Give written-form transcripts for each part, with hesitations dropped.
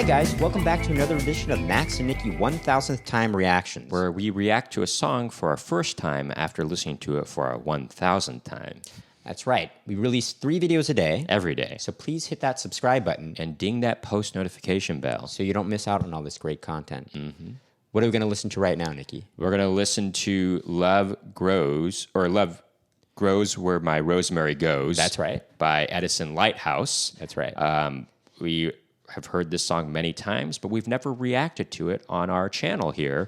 Hi guys, welcome back to another edition of Max and Nicky 1000th Time Reactions. Where we react to a song for our first time after listening to it for our 1000th time. That's right. We release 3 videos a day. Every day. So please hit that subscribe button. And ding that post notification bell. So you don't miss out on all this great content. Mm-hmm. What are we going to listen to right now, Nicky? We're going to listen to Love Grows Where My Rosemary Goes. That's right. By Edison Lighthouse. That's right. We have heard this song many times, but we've never reacted to it on our channel here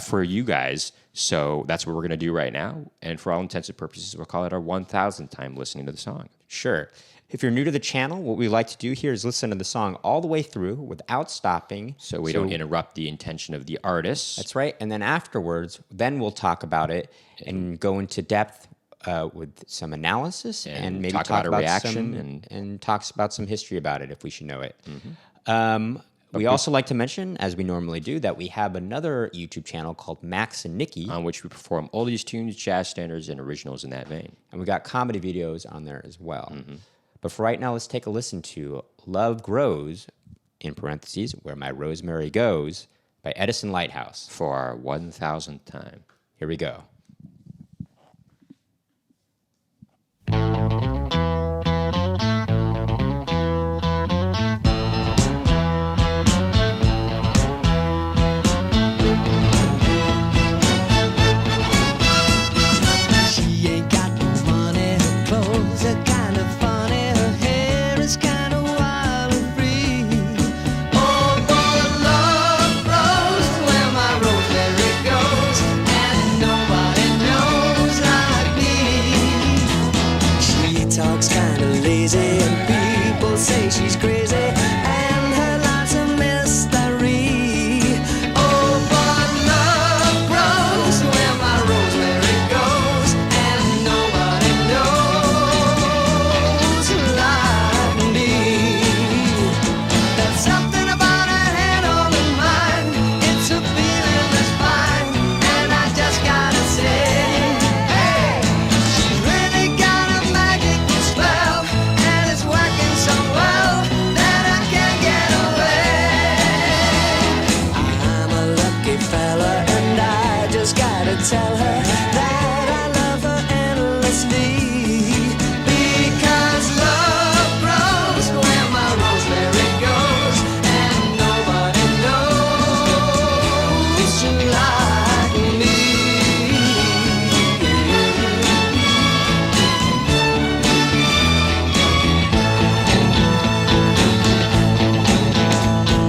for you guys. So that's what we're going to do right now. And for all intents and purposes, we'll call it our 1000th time listening to the song. Sure. If you're new to the channel, what we like to do here is listen to the song all the way through without stopping. So we don't interrupt the intention of the artist. That's right. And then afterwards, then we'll talk about it and go into depth with some analysis and maybe talk about a reaction and talks about some history about it if we should know it. Mm-hmm. We also like to mention, as we normally do, that we have another YouTube channel called Max and Nicky, on which we perform oldies, tunes, jazz standards, and originals in that vein. And we got comedy videos on there as well. Mm-hmm. But for right now, let's take a listen to Love Grows, in parentheses, Where My Rosemary Goes, by Edison Lighthouse. For our 1000th time. Here we go. She's crazy and her life's a mystery. Oh, but love grows where my rosemary goes, and nobody knows like me. There's something about her head on her mind. It's a feeling that's fine, and I just gotta say, hey, she's really got a magical spell, and it's working so well. Tell her that I love her endlessly, because love grows where my rosemary goes, and nobody knows like me.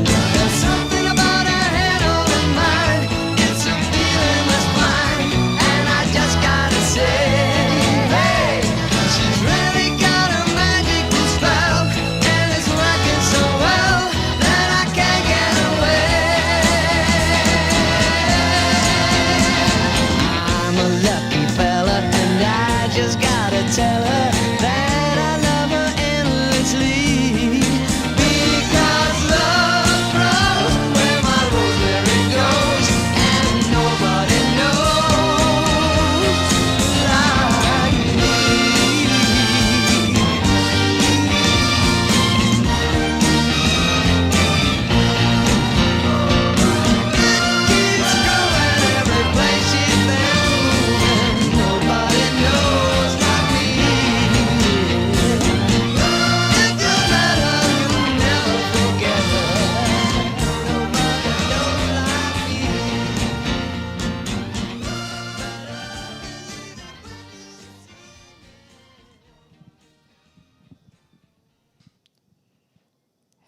There's something about her head on her mind. It's a feeling that's fine, and I just gotta say, hey, she's really got a magical spell, and it's working so well that I can't get away. I'm a lucky fella, and I just gotta tell her that I love her endlessly, because love grows where my rosemary goes, and nobody knows like me. Keeps going every place she's been moving. Nobody knows like me. If you met her, you'll never forget her. Nobody knows like me.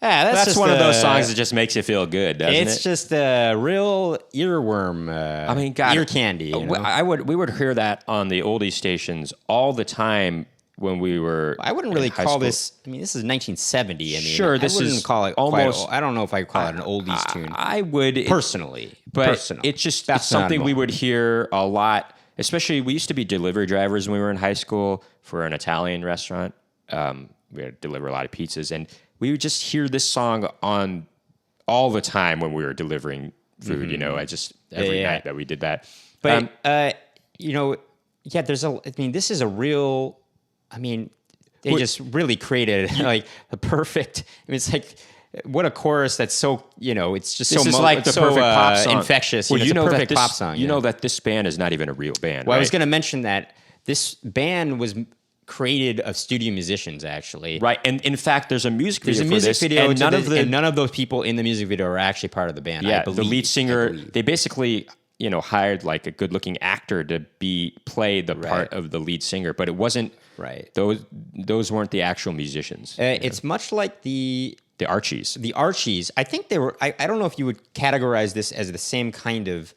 Yeah, That's just one of those songs that just makes you feel good, doesn't it? It's just a real earworm, ear candy. You know? We would hear that on the oldie stations all the time when we were. I wouldn't really in high call school. this. I mean, this is 1970. I mean, Sure, I this wouldn't is call it almost. I don't know if I call it an oldies tune. I would Personally, it's just That's it's something not we normal. would hear a lot. Especially, we used to be delivery drivers when we were in high school for an Italian restaurant. We would deliver a lot of pizzas, and we would just hear this song on all the time when we were delivering food. Mm-hmm. You know, every night that we did that. But you know, yeah, there's a. I mean, this is a real. I mean, they just really created like the perfect. I mean, it's like what a chorus that's so, it's just This so is like the perfect pop song. infectious. Well, it's a perfect that pop song. You know that this band is not even a real band. Well, right? I was going to mention that this band was created of studio musicians, actually. Right, and in fact, there's a music video. There's a music video, and none of those people in the music video are actually part of the band. Yeah, I believe, the lead singer. They basically, hired like a good-looking actor to play the part of the lead singer, but it wasn't. Right. Those weren't the actual musicians. It's much like the Archies. The Archies. I think they were. I don't know if you would categorize this as the same kind of.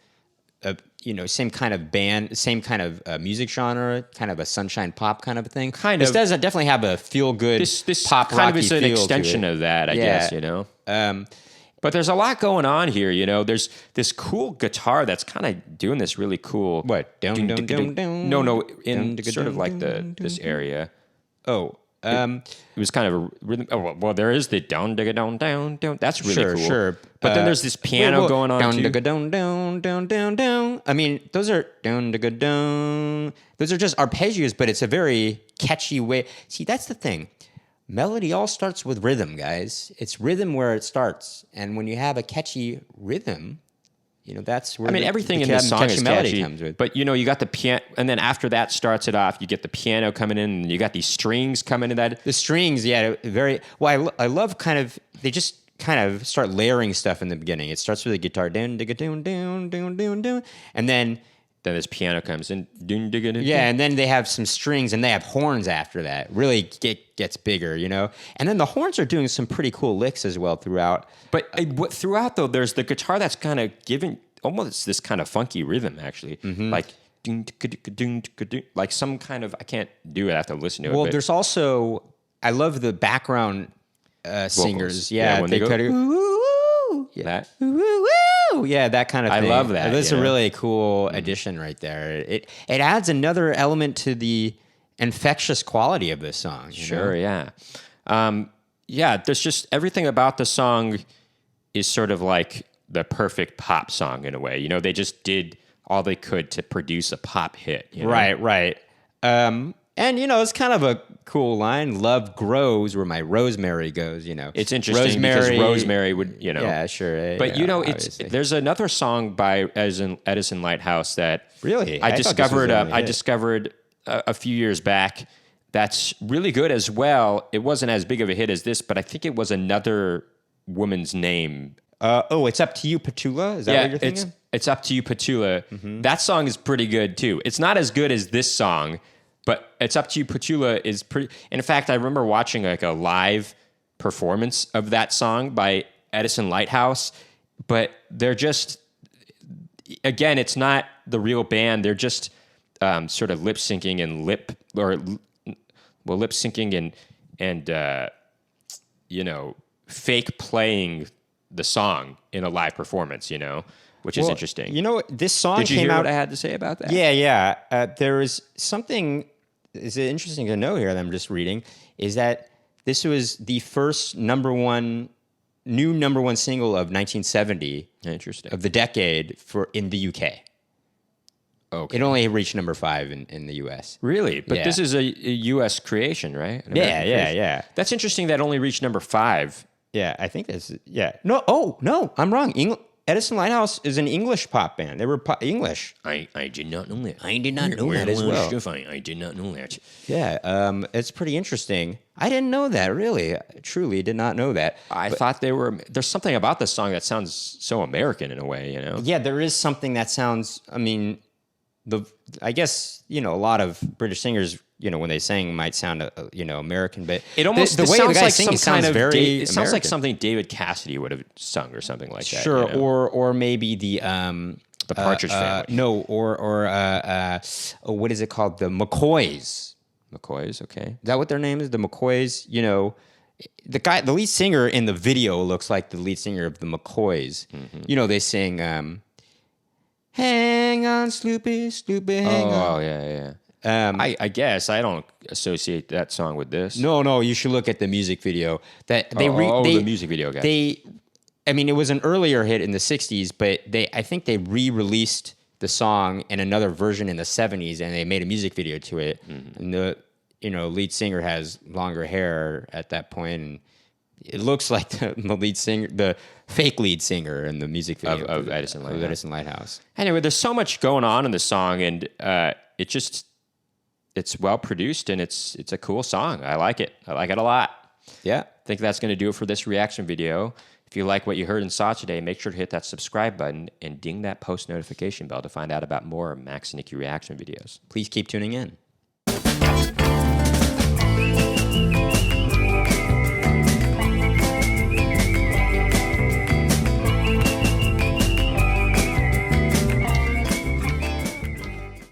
Same kind of band, same kind of music genre, kind of a sunshine pop kind of a thing. This does definitely have a feel good this pop kind rocky of is an feel extension to it. of that, I guess. But there's a lot going on here. There's this cool guitar that's kind of doing this really cool. What? No, in sort of like this area. Oh. It was kind of a rhythm. Oh, well, there is the down, digga, down, down, down. That's really cool. Sure. But then there's this piano going on down, too. Digga, down, down, down, down, down. I mean, those are down, digga, down. Those are just arpeggios, but it's a very catchy way. See, that's the thing. Melody all starts with rhythm, guys. It's rhythm where it starts, and when you have a catchy rhythm, that's where everything in this song is catchy. Comes with. But you got the piano, and then after that starts it off, you get the piano coming in, and you got these strings coming in that. The strings, very well. I love they just kind of start layering stuff in the beginning. It starts with the guitar, down, digga, down, down, down, down, down, and then this piano comes in, doon, digga, doon, and then they have some strings, and they have horns after that. Really gets bigger, and then the horns are doing some pretty cool licks as well throughout. But throughout though, there's the guitar that's kind of giving almost this kind of funky rhythm, actually, like like some kind of. I can't do it. I have to listen to it. Well, there's also I love the background singers. Yeah, when they go, kind of woo, that. Yeah, that kind of thing. I love that. That's a really cool addition right there. It adds another element to the infectious quality of this song. Sure, yeah. There's just everything about the song is sort of like the perfect pop song in a way. They just did all they could to produce a pop hit. Right. And it's kind of a cool line. Love grows where my rosemary goes. It's interesting because Rosemary would. Yeah, sure. But there's another song by Edison Lighthouse that really I discovered. I discovered a few years back. That's really good as well. It wasn't as big of a hit as this, but I think it was another woman's name. It's Up to You, Petula? Is that what you're thinking? It's Up to You, Petula. Mm-hmm. That song is pretty good, too. It's not as good as this song, but It's Up to You, Petula is pretty... In fact, I remember watching like a live performance of that song by Edison Lighthouse, but they're just... Again, it's not the real band. They're just sort of lip-syncing and lip-syncing and fake playing the song in a live performance, which is interesting. This song Did you came hear out. What I had to say about that? Yeah. There is something is interesting to know here that I'm just reading is that this was the first number one single of 1970. Interesting. Of the decade in the UK. Okay. It only reached number 5 in the US. Really? But this is a US creation, right? Yeah. That's interesting that it only reached number 5. Yeah, I think that's... Yeah. No, I'm wrong. Edison Lighthouse is an English pop band. They were English. I did not know that. I did not know that as well. I did not know that. Yeah, it's pretty interesting. I didn't know that, really. I truly did not know that. I thought there's something about this song that sounds so American in a way, Yeah, there is something that sounds... I guess, a lot of British singers... when they sing, might sound, American, but it almost the way sounds the guy like sings some kind of very it sounds like American. something David Cassidy would have sung or something like that. Sure, or maybe the Partridge Family. No, what is it called? The McCoys. McCoys, okay. Is that what their name is? The McCoys. The lead singer in the video looks like the lead singer of the McCoys. Mm-hmm. They sing, "Hang on, Sloopy, Sloopy, hang on." Oh, yeah. I guess I don't associate that song with this. No, you should look at the music video. The music video guy. It was an earlier hit in the 60s, but I think they re-released the song in another version in the 70s, and they made a music video to it. Mm-hmm. And the lead singer has longer hair at that point, and It looks like the lead singer, the fake lead singer in the music video of Edison Lighthouse. Edison Lighthouse. Anyway, there's so much going on in the song, and it's well produced, and it's a cool song. I like it. I like it a lot. Yeah. I think that's going to do it for this reaction video. If you like what you heard and saw today, make sure to hit that subscribe button and ding that post notification bell to find out about more Max and Nicky reaction videos. Please keep tuning in.